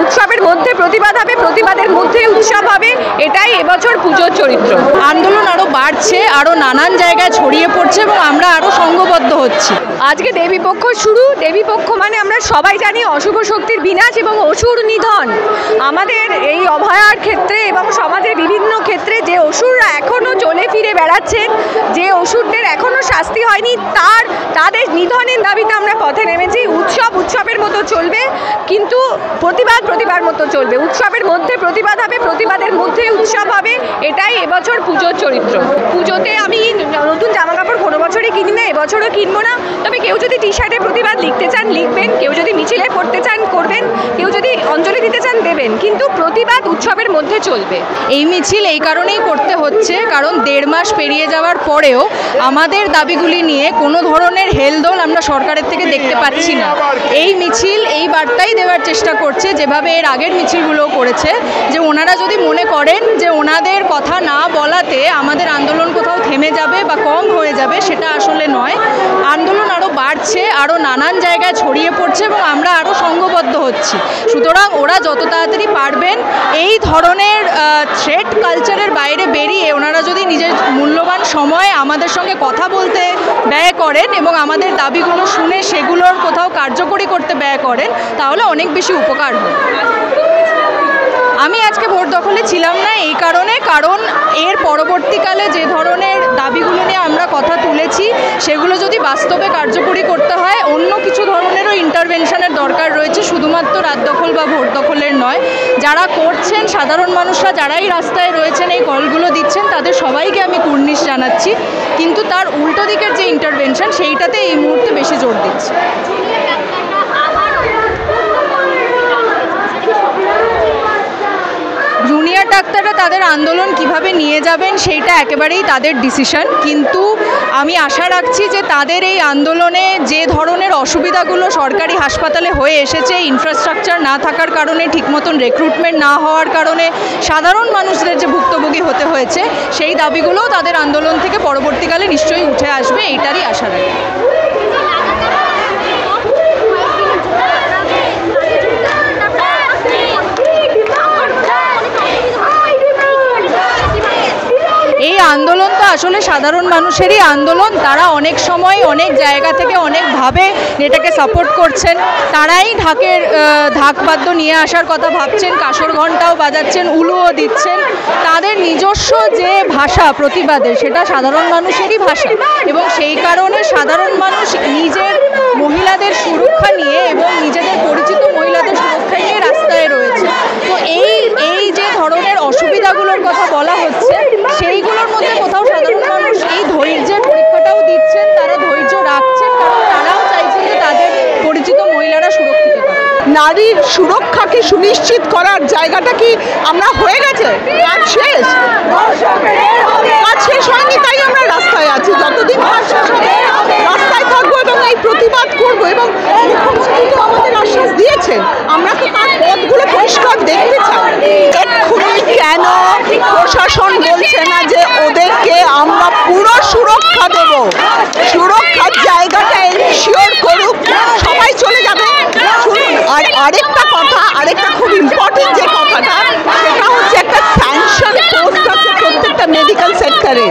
উৎসবের মধ্যে প্রতিবাদ হবে, প্রতিবাদের মধ্যে উৎসব হবে, এটাই এবছর পুজোর চরিত্র। আন্দোলন আরও বাড়ছে, আরও নানান জায়গায় ছড়িয়ে পড়ছে এবং আমরা আরও সংঘবদ্ধ হচ্ছি। আজকে দেবীপক্ষ শুরু। দেবীপক্ষ মানে আমরা সবাই জানি অশুভ শক্তির বিনাশ এবং অসুর নিধন। আমাদের এই অভয়ার ক্ষেত্রে এবং সমাজের বিভিন্ন ক্ষেত্রে যে অসুররা এখনও চলে ফিরে বেড়াচ্ছেন, যে অসুরদের এখনও শাস্তি হয়নি, তাদের নিধনের দাবিতে আমরা পথে নেমেছি। উৎসব উৎসবের মতো চলবে, কিন্তু প্রতিবাদ প্রতিবাদ মতো চলবে। উৎসবের মধ্যে প্রতিবাদ হবে, প্রতিবাদের মধ্যে উৎসব হবে, এটাই এবছর পুজোর চরিত্র। পুজোতে আমি নতুন জামা কাপড় কোনো বছরই কিনি না, এবছরও কিনবো না। তবে কেউ যদি টি শার্টে প্রতিবাদ লিখতে চান লিখবেন, কেউ যদি মিছিলে করতে চান করবেন, কেউ যদি অঞ্জলি দিতে চান দেবেন, কিন্তু প্রতিবাদ উৎসবের মধ্যে চলবে। এই মিছিল এই কারণেই করতে হচ্ছে কারণ 1.5 মাস পেরিয়ে যাওয়ার পরেও আমাদের দাবিগুলি নিয়ে কোনো ধরনের হেলদোল আমরা সরকারের থেকে দেখতে পাচ্ছি না। এই মিছিল এই বার্তাই দেওয়ার চেষ্টা করছে, যেভাবে এর আগের মিছিলগুলোও করেছে, যে ওনারা যদি মনে করেন যে ওনাদের কথা না বলাতে আমাদের আন্দোলন কোথাও থেমে যাবে বা কম হয়ে যাবে, সেটা আসলে নয়। আন্দোলন আরও বাড়ছে, আরও নানান জায়গায় ছড়িয়ে পড়ছে এবং আমরা আরও সংঘবদ্ধ হচ্ছি। সুতরাং ওরা যত তাড়াতাড়ি পারবেন এই ধরনের থ্রেট কালচারের বাইরে বেরিয়ে ওনারা যদি নিজের মূল্যবান সময় আমাদের সঙ্গে কথা বলতে ব্যয় করেন এবং আমাদের দাবিগুলো শুনে সেগুলোর কোথাও কার্যকরী করতে ব্যয় করেন, তাহলে অনেক বেশি উপকার হবে। আমি আজকে ভোট দখলে ছিলাম না এই কারণ এর পরবর্তীকালে যে ধরনের দাবিগুলো নিয়ে আমরা কথা তুলেছি সেগুলো যদি বাস্তবে কার্যকরী করতে হয়, অন্য কিছু ধরনেরও ইন্টারভেনশনের দরকার রয়েছে, শুধুমাত্র রাত দখল বা ভোট দখলের নয়। যারা করছেন, সাধারণ মানুষরা যারাই রাস্তায় রয়েছেন, এই কলগুলো দিচ্ছেন, তাদের সবাইকে আমি কুর্নিশ জানাচ্ছি, কিন্তু তার উল্টো দিকের যে ইন্টারভেনশন সেইটাতে এই মুহূর্তে বেশি জোর দিচ্ছি। জুনিয়র ডাক্তাররা তাদের আন্দোলন কিভাবে নিয়ে যাবেন সেইটা একেবারেই তাদের ডিসিশন, কিন্তু আমি আশা রাখছি যে তাদের এই আন্দোলনে যে ধরনের অসুবিধাগুলো সরকারি হাসপাতালে হয়ে এসেছে, ইনফ্রাস্ট্রাকচার না থাকার কারণে, ঠিক মতন রিক্রুটমেন্ট না হওয়ার কারণে সাধারণ মানুষদের যে ভুক্তভোগী হতে হয়েছে, সেই দাবিগুলোও তাদের আন্দোলন থেকে পরবর্তীকালে নিশ্চয়ই উঠে আসবে, এইটারই আশা রাখি। এই আন্দোলন তো আসলে সাধারণ মানুষেরই আন্দোলন। তারা অনেক সময় অনেক জায়গা থেকে অনেকভাবে এটাকে সাপোর্ট করছেন। তারাই ঢাকবাদ্য নিয়ে আসার কথা ভাবছেন, কাসর ঘণ্টাও বাজাচ্ছেন, উলুও দিচ্ছেন। তাদের নিজস্ব যে ভাষা প্রতিবাদের, সেটা সাধারণ মানুষেরই ভাষা, এবং সেই কারণে সাধারণ মানুষ নিজের মহিলাদের সুরক্ষা নিয়ে এবং নিজেদের পরিচিত মহিলাদের সুরক্ষা নিয়ে রাস্তায় রয়েছে। তো এই যে ধরনের অসুবিধাগুলোর কথা বলা হচ্ছে, সেইগুলোর মধ্যে কোথাও সাধারণ মানুষ এই ধৈর্যের পরীক্ষাটাও দিচ্ছেন, তারা ধৈর্য রাখছেন, কারণ তারাও চাইছেন যে তাদের পরিচিত মহিলারা সুরক্ষিত থাকে। নারীর সুরক্ষাকে সুনিশ্চিত করার জায়গাটা কি আমরা হয়ে গেছে? কাজ শেষ হয়নি, তাই আমরা রাস্তায় আছি। যতদিন রাস্তায় থাকবো এবং এই প্রতিবাদ করবো, এবং মুখ্যমন্ত্রী তো আমাদের আশ্বাস দিয়েছেন, আমরা তো তার পথগুলো পরিষ্কার দেখতে চাই। এক্ষুনি কেন প্রশাসন বলছে না যে ওদেরকে আমরা পুরো সুরক্ষা দেব? সুরক্ষার জায়গাটা এনশিওর করুক, সবাই চলে যাবে। আর আরেকটা খুব ইম্পর্টেন্ট যে কথাটা, সেটা হচ্ছে একটা স্যাংশন পোস্ট আছে প্রত্যেকটা মেডিকেল সেক্টরে।